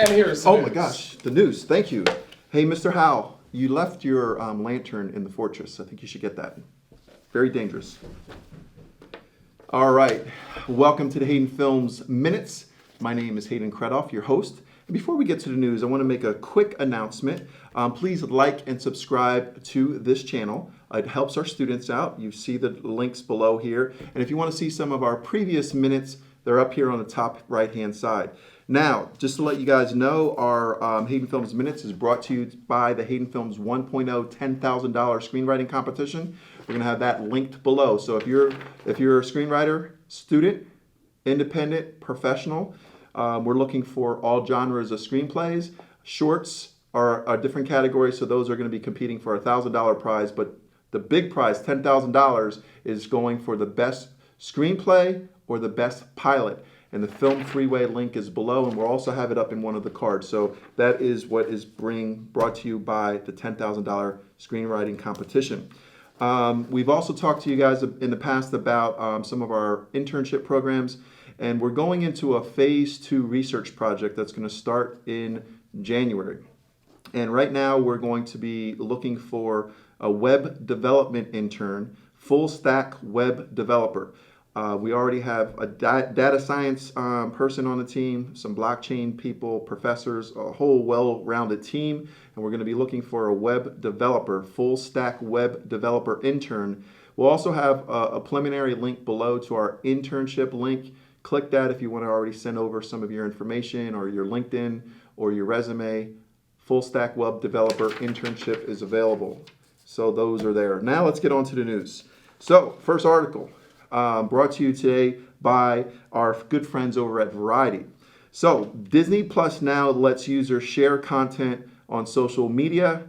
And here's Oh my gosh, the news. Thank you. Hey, Mr. Howe, you left your lantern in the fortress. I think you should get that. Very dangerous. All right. Welcome to the Hayden Films Minutes. My name is Hayden Craddolph, your host. And before we get to the news, I want to make a quick announcement. Please like and subscribe to this channel. It helps our students out. You see the links below here. And if you want to see some of our previous minutes, they're up here on the top right-hand side. Now, just to let you guys know, our Hayden Films Minutes is brought to you by the Hayden Films 1.0 $10,000 screenwriting competition. We're going to have that linked below. So if you're a screenwriter, student, independent, professional, we're looking for all genres of screenplays. Shorts are a different category, so those are going to be competing for a $1,000 prize. But the big prize, $10,000, is going for the best screenplay or the best pilot. And the Film Freeway link is below, and we'll also have it up in one of the cards. So that is what is brought to you by the $10,000 screenwriting competition. We've also talked to you guys in the past about some of our internship programs, and we're going into a phase 2 research project that's going to start in January. And right now we're going to be looking for a web development intern, full stack web developer. We already have a data science person on the team, some blockchain people, professors, a whole well-rounded team, and we're going to be looking for a web developer, full stack web developer intern. We'll also have a preliminary link below to our internship link. Click that if you want to already send over some of your information or your LinkedIn or your resume. Full stack web developer internship is available. So those are there. Now let's get on to the news. So first article. Brought to you today by our good friends over at Variety. So Disney Plus now lets users share content on social media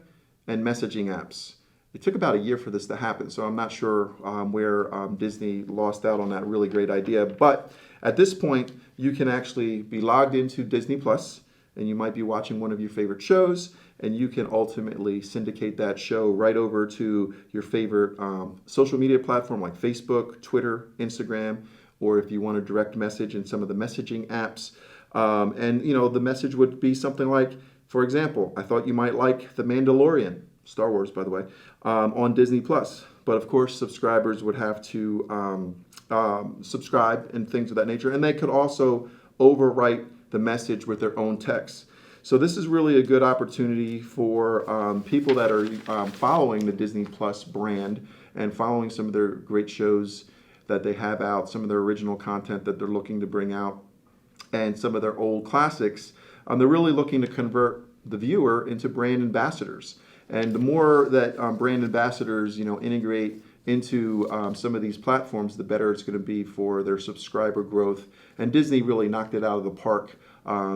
and messaging apps. It took about a year for this to happen, so I'm not sure where Disney lost out on that really great idea. But at this point, you can actually be logged into Disney Plus, and you might be watching one of your favorite shows, and you can ultimately syndicate that show right over to your favorite social media platform like Facebook, Twitter, Instagram, or if you want to direct message in some of the messaging apps. And you know, the message would be something like, for example, I thought you might like The Mandalorian, Star Wars, by the way, on Disney Plus. But of course, subscribers would have to subscribe and things of that nature. And they could also overwrite the message with their own text. So this is really a good opportunity for people that are following the Disney Plus brand and following some of their great shows that they have out, some of their original content that they're looking to bring out, and some of their old classics. They're really looking to convert the viewer into brand ambassadors. And the more that brand ambassadors, integrate into some of these platforms, the better it's going to be for their subscriber growth. And Disney really knocked it out of the park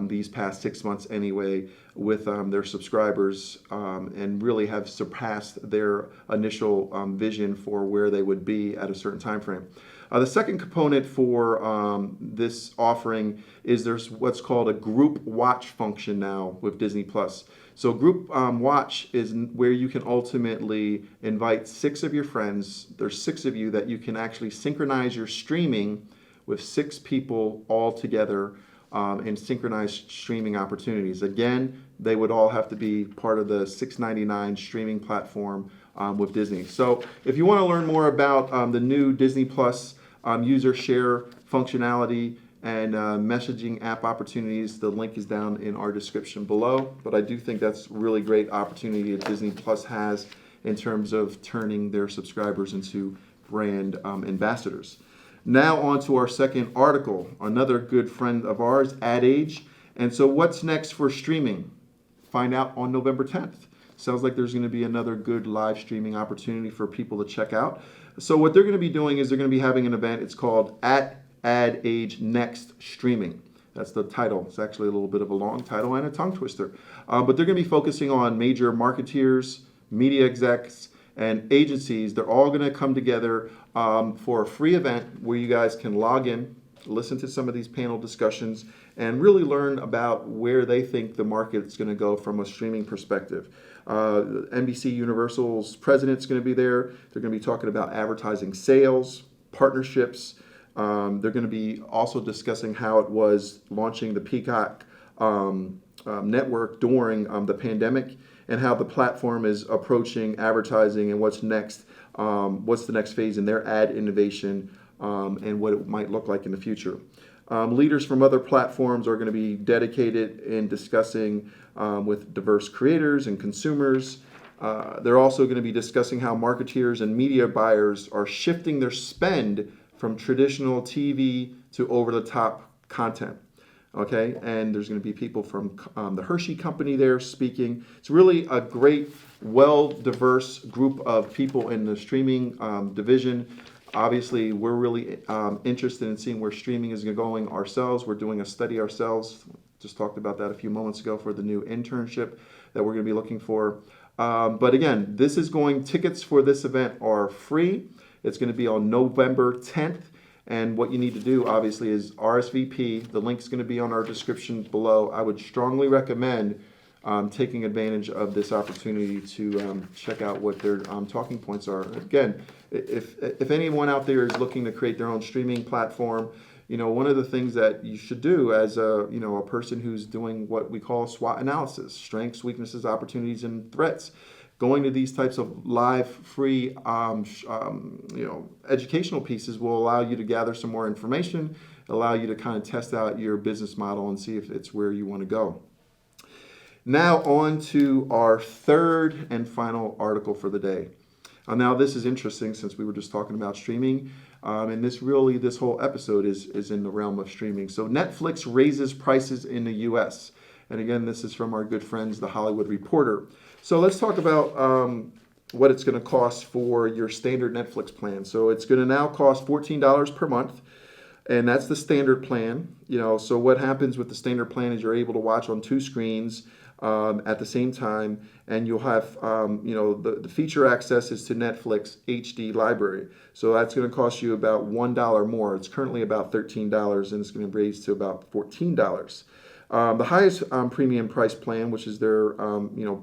these past 6 months anyway with their subscribers and really have surpassed their initial vision for where they would be at a certain time frame. The second component for this offering is there's what's called a group watch function now with Disney Plus. So group watch is where you can ultimately invite 6 of your friends. There's 6 of you that you can actually synchronize your streaming with 6 people all together in synchronized streaming opportunities. Again, they would all have to be part of the $6.99 streaming platform with Disney. So if you want to learn more about the new Disney Plus user share functionality and messaging app opportunities, the link is down in our description below. But I do think that's a really great opportunity that Disney Plus has in terms of turning their subscribers into brand ambassadors. Now on to our second article, another good friend of ours, Ad Age. And so what's next for streaming? Find out on November 10th. Sounds like there's going to be another good live streaming opportunity for people to check out. So what they're going to be doing is they're going to be having an event. It's called Ad Age Next Streaming. That's the title. It's actually a little bit of a long title and a tongue twister. But they're going to be focusing on major marketeers, media execs, and agencies. They're all going to come together for a free event where you guys can log in, listen to some of these panel discussions, and really learn about where they think the market's going to go from a streaming perspective. NBC Universal's president's going to be there. They're going to be talking about advertising sales, partnerships. They're going to be also discussing how it was launching the Peacock network during the pandemic, and how the platform is approaching advertising and what's next, what's the next phase in their ad innovation, and what it might look like in the future. Leaders from other platforms are going to be dedicated in discussing with diverse creators and consumers. They're also going to be discussing how marketeers and media buyers are shifting their spend from traditional TV to over-the-top content. Okay, and there's going to be people from the Hershey Company there speaking. It's really a great, well-diverse group of people in the streaming division. Obviously, we're really interested in seeing where streaming is going ourselves. We're doing a study ourselves. Just talked about that a few moments ago for the new internship that we're going to be looking for. But again, tickets for this event are free. It's going to be on November 10th. And what you need to do, obviously, is RSVP. The link's going to be on our description below. I would strongly recommend taking advantage of this opportunity to check out what their talking points are. Again, if anyone out there is looking to create their own streaming platform, one of the things that you should do as a person who's doing what we call SWOT analysis: strengths, weaknesses, opportunities, and threats. Going to these types of live, free, educational pieces will allow you to gather some more information, allow you to kind of test out your business model and see if it's where you want to go. Now on to our third and final article for the day. Now this is interesting since we were just talking about streaming, and this whole episode is in the realm of streaming. So Netflix raises prices in the U.S. And again, this is from our good friends, The Hollywood Reporter. So let's talk about what it's going to cost for your standard Netflix plan. So it's going to now cost $14 per month, and that's the standard plan. So what happens with the standard plan is you're able to watch on two screens at the same time, and you'll have the feature access is to Netflix HD library. So that's going to cost you about $1 more. It's currently about $13, and it's going to raise to about $14. The highest premium price plan, which is their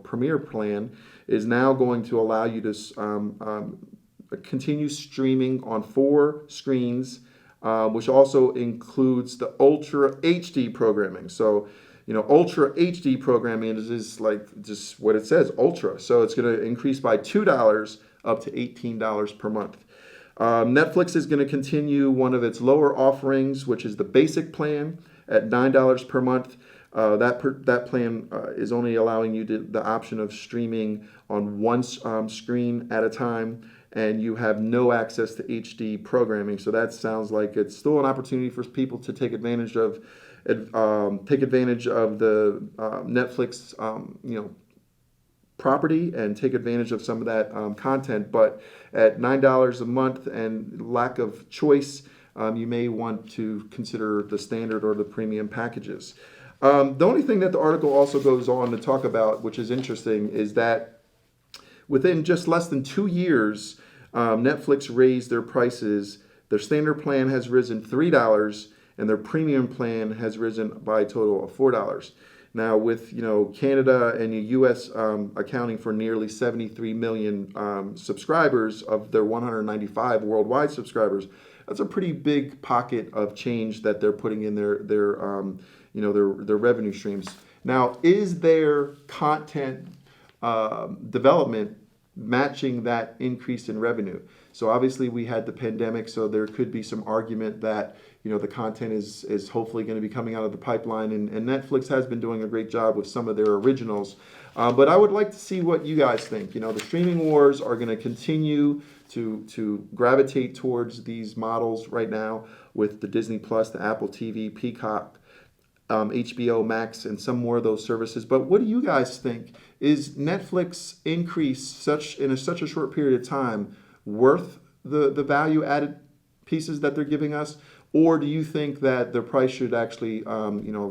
premier plan, is now going to allow you to continue streaming on 4 screens, which also includes the Ultra HD programming. So, Ultra HD programming is like just what it says, Ultra. So it's going to increase by $2 up to $18 per month. Netflix is going to continue one of its lower offerings, which is the basic plan at $9 per month. That plan is only allowing you the option of streaming on one screen at a time, and you have no access to HD programming. So that sounds like it's still an opportunity for people to take advantage of the Netflix property and take advantage of some of that content. But at $9 a month and lack of choice, you may want to consider the standard or the premium packages. The only thing that the article also goes on to talk about, which is interesting, is that within just less than 2 years, Netflix raised their prices. Their standard plan has risen $3, and their premium plan has risen by a total of $4. Now, with Canada and the U.S. Accounting for nearly 73 million subscribers of their 195 worldwide subscribers, that's a pretty big pocket of change that they're putting in their revenue streams. Now, is their content development matching that increase in revenue? So obviously we had the pandemic, so there could be some argument that the content is hopefully going to be coming out of the pipeline, and Netflix has been doing a great job with some of their originals. But I would like to see what you guys think. The streaming wars are going to continue to gravitate towards these models right now with the Disney Plus, the Apple TV, Peacock, HBO Max, and some more of those services. But what do you guys think? Is Netflix increase in such a short period of time worth the value added pieces that they're giving us? Or do you think that their price should actually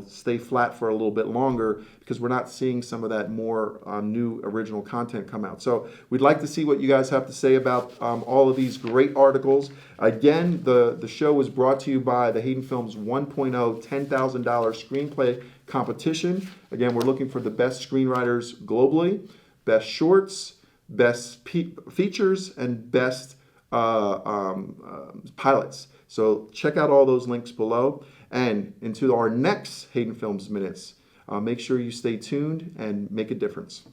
stay flat for a little bit longer because we're not seeing some of that more new original content come out? So we'd like to see what you guys have to say about all of these great articles. Again, the show was brought to you by the Haydenfilms 1.0 $10,000 screenplay competition. Again, we're looking for the best screenwriters globally, best shorts, best features, and best pilots. So check out all those links below. And into our next Hayden Films Minutes, Make sure you stay tuned and make a difference.